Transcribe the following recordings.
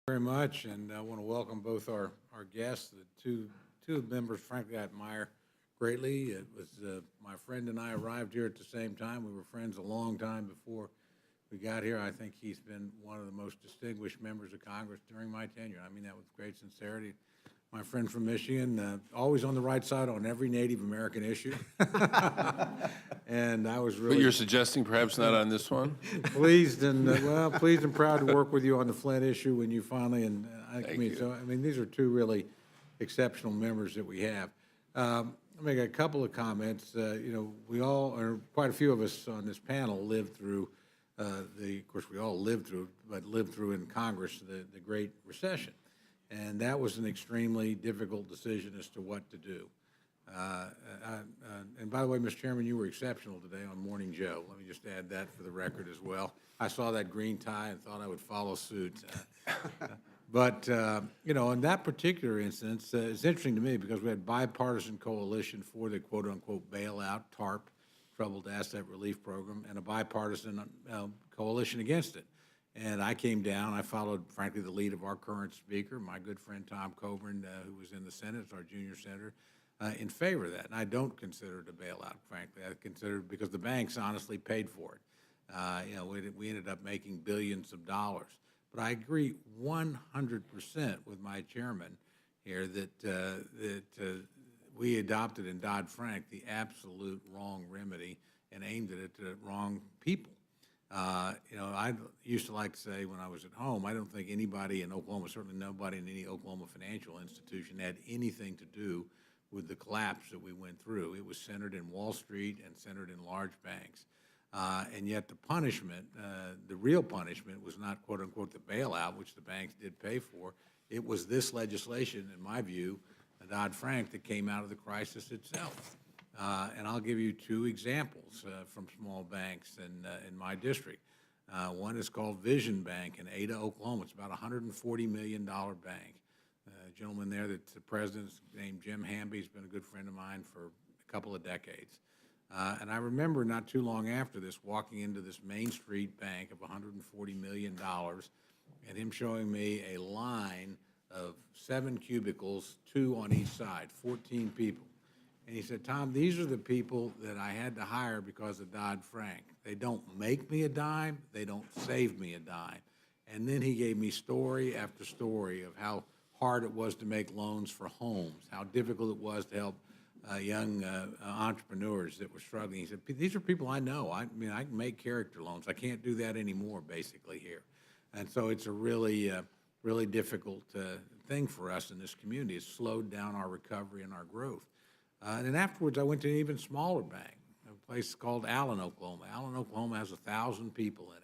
Very much, and I want to welcome both our guests, the two members, frankly, I admire greatly. It was my friend and I arrived here at the same time. We were friends a long time before we got here. I think he's been one of the most distinguished members of Congress during my tenure. I mean that with great sincerity. My friend from Michigan, always on the right side on every Native American issue. And I was really... But you're suggesting perhaps not on this one? pleased and, pleased and proud to work with you on the Flint issue when you finally, Thank you. so, I mean, these are two really exceptional members that we have. I'll make a couple of comments. You know, we all, or quite a few of us on this panel lived through of course, we all lived through, but lived through in Congress, the Great Recession. And that was an extremely difficult decision as to what to do. And by the way, Mr. Chairman, you were exceptional today on Morning Joe. Let me just add that for the record as well. I saw that green tie and thought I would follow suit. But, you know, in that particular instance, it's interesting to me because we had bipartisan coalition for the quote-unquote bailout, TARP, Troubled Asset Relief Program, and a bipartisan coalition against it. And I came down, I followed, frankly, the lead of our current speaker, my good friend Tom Cole, who was in the Senate, our junior senator, in favor of that. And I don't consider it a bailout, frankly. I consider it because the banks honestly paid for it. You know, we ended up making billions of dollars. But I agree 100% with my chairman here that we adopted in Dodd-Frank the absolute wrong remedy and aimed it at the wrong people. You know, I used to like to say when I was at home, I don't think anybody in Oklahoma, certainly nobody in any Oklahoma financial institution, had anything to do with the collapse that we went through. It was centered in Wall Street and centered in large banks. And yet the punishment, the real punishment, was not, quote unquote, the bailout, which the banks did pay for. It was this legislation, in my view, Dodd-Frank, that came out of the crisis itself. And I'll give you two examples from small banks in my district. One is called Vision Bank in Ada, Oklahoma. It's about a $140 million bank. A gentleman there that's the president's named Jim Hamby. He's been a good friend of mine for a couple of decades. And I remember not too long after this walking into this Main Street bank of $140 million and him showing me a line of 7 cubicles, 2 on each side, 14 people. And he said, Tom, these are the people that I had to hire because of Dodd-Frank. They don't make me a dime. They don't save me a dime. And then he gave me story after story of how hard it was to make loans for homes, how difficult it was to help young entrepreneurs that were struggling. He said, these are people I know. I mean, I can make character loans. I can't do that anymore, basically, here. And so it's a really, really difficult thing for us in this community. It's slowed down our recovery and our growth. And then afterwards, I went to an even smaller bank, a place called Allen, Oklahoma. Allen, Oklahoma has 1,000 people in it.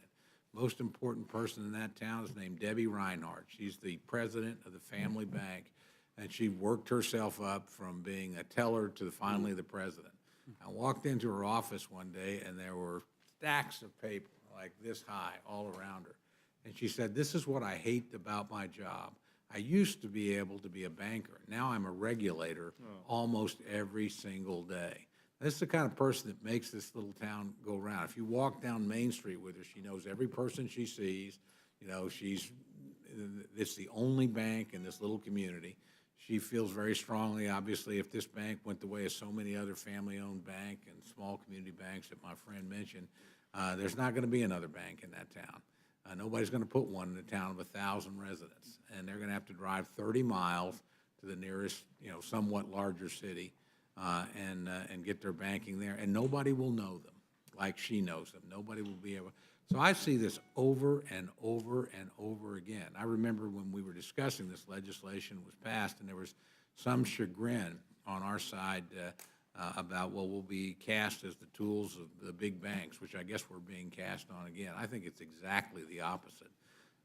Most important person in that town is named Debbie Reinhardt. She's the president of the family bank, and she worked herself up from being a teller to finally the president. I walked into her office one day, and there were stacks of paper like this high all around her. And she said, this is what I hate about my job. I used to be able to be a banker. Now I'm a regulator almost every single day. This is the kind of person that makes this little town go around. If you walk down Main Street with her, she knows every person she sees. You know, it's the only bank in this little community. She feels very strongly, obviously, if this bank went the way of so many other family-owned bank and small community banks that my friend mentioned, there's not going to be another bank in that town. Nobody's going to put one in a town of 1,000 residents, and they're going to have to drive 30 miles to the nearest, you know, somewhat larger city and get their banking there, and nobody will know them like she knows them. Nobody will be able. So I see this over and over and over again. I remember when we were discussing this legislation was passed, and there was some chagrin on our side about, well, we'll be cast as the tools of the big banks, which I guess we're being cast on again. I think it's exactly the opposite.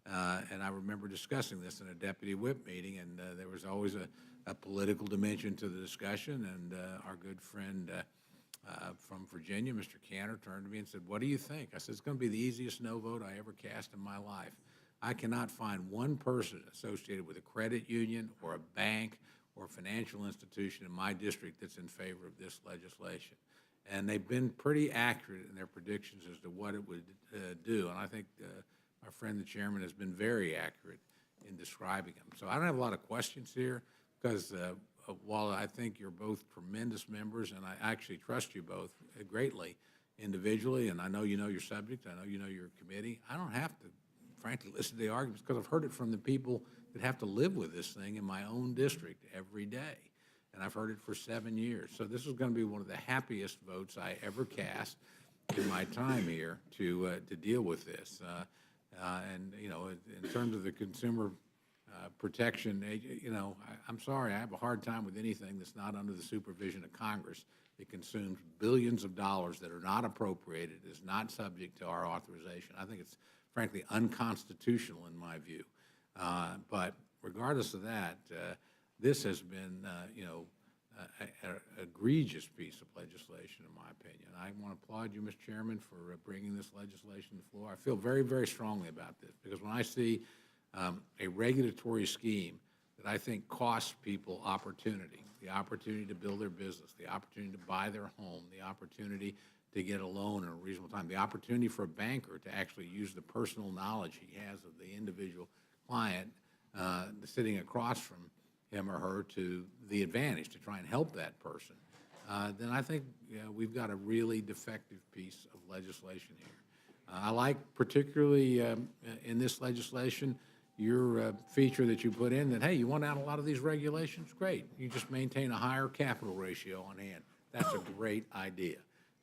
And I remember discussing this in a deputy whip meeting, and there was always a political dimension to the discussion, and our good friend from Virginia, Mr. Cantor, turned to me and said, what do you think? I said, it's going to be the easiest no vote I ever cast in my life. I cannot find one person associated with a credit union or a bank or a financial institution in my district that's in favor of this legislation. And they've been pretty accurate in their predictions as to what it would do. And I think my friend, the chairman, has been very accurate in describing them. So I don't have a lot of questions here because while I think you're both tremendous members, and I actually trust you both greatly individually, and I know you know your subject, I know you know your committee, I don't have to, frankly, listen to the arguments because I've heard it from the people that have to live with this thing in my own district every day. And I've heard it for 7 years. So this is going to be one of the happiest votes I ever cast in my time here to deal with this. And, you know, in terms of the consumer protection, you know, I'm sorry, I have a hard time with anything that's not under the supervision of Congress. It consumes billions of dollars that are not appropriated, is not subject to our authorization. I think it's, frankly, unconstitutional in my view. But regardless of that, this has been, you know, an egregious piece of legislation, in my opinion. I want to applaud you, Mr. Chairman, for bringing this legislation to the floor. I feel very, very strongly about this because when I see a regulatory scheme that I think costs people opportunity, the opportunity to build their business, the opportunity to buy their home, the opportunity to get a loan in a reasonable time, the opportunity for a banker to actually use the personal knowledge he has of the individual client sitting across from him or her to the advantage to try and help that person, then I think we've got a really defective piece of legislation here. I like particularly in this legislation your feature that you put in that, hey, you want out a lot of these regulations? Great. You just maintain a higher capital ratio on hand. That's a great idea.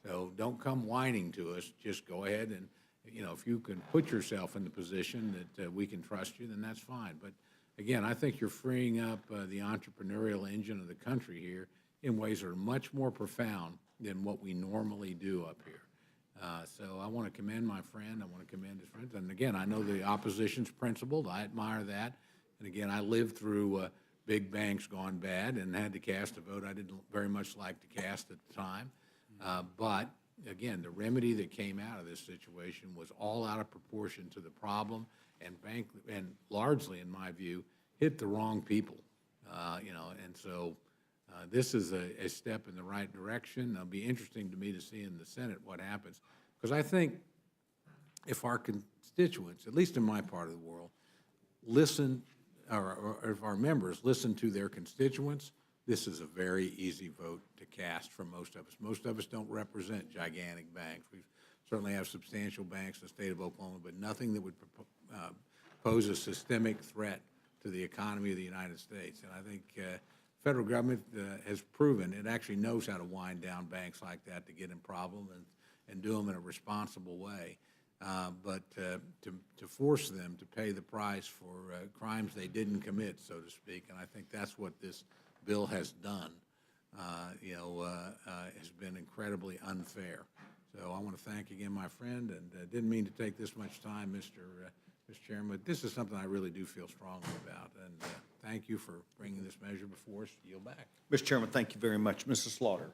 So don't come whining to us. Just go ahead and, you know, if you can put yourself in the position that we can trust you, then that's fine. But again, I think you're freeing up the entrepreneurial engine of the country here in ways that are much more profound than what we normally do up here. So I want to commend my friend. I want to commend his friends. And again, I know the opposition's principled. I admire that. And again, I lived through big banks gone bad and had to cast a vote I didn't very much like to cast at the time. But again, the remedy that came out of this situation was all out of proportion to the problem, and largely, in my view, hit the wrong people. You know, and so this is a step in the right direction. It'll be interesting to me to see in the Senate what happens, because I think if our constituents, at least in my part of the world, listen, or if our members listen to their constituents, this is a very easy vote to cast for most of us. Most of us don't represent gigantic banks. We certainly have substantial banks in the state of Oklahoma, but nothing that would pose a systemic threat to the economy of the United States. And I think federal government has proven it actually knows how to wind down banks like that to get in problem and do them in a responsible way. But to force them to pay the price for crimes they didn't commit, so to speak, and I think that's what this bill has done, you know, has been incredibly unfair. So I want to thank again my friend, and didn't mean to take this much time, Mr. Chairman, but this is something I really do feel strongly about, and thank you for bringing this measure before us. Yield back. Mr. Chairman, thank you very much. Mrs. Slaughter.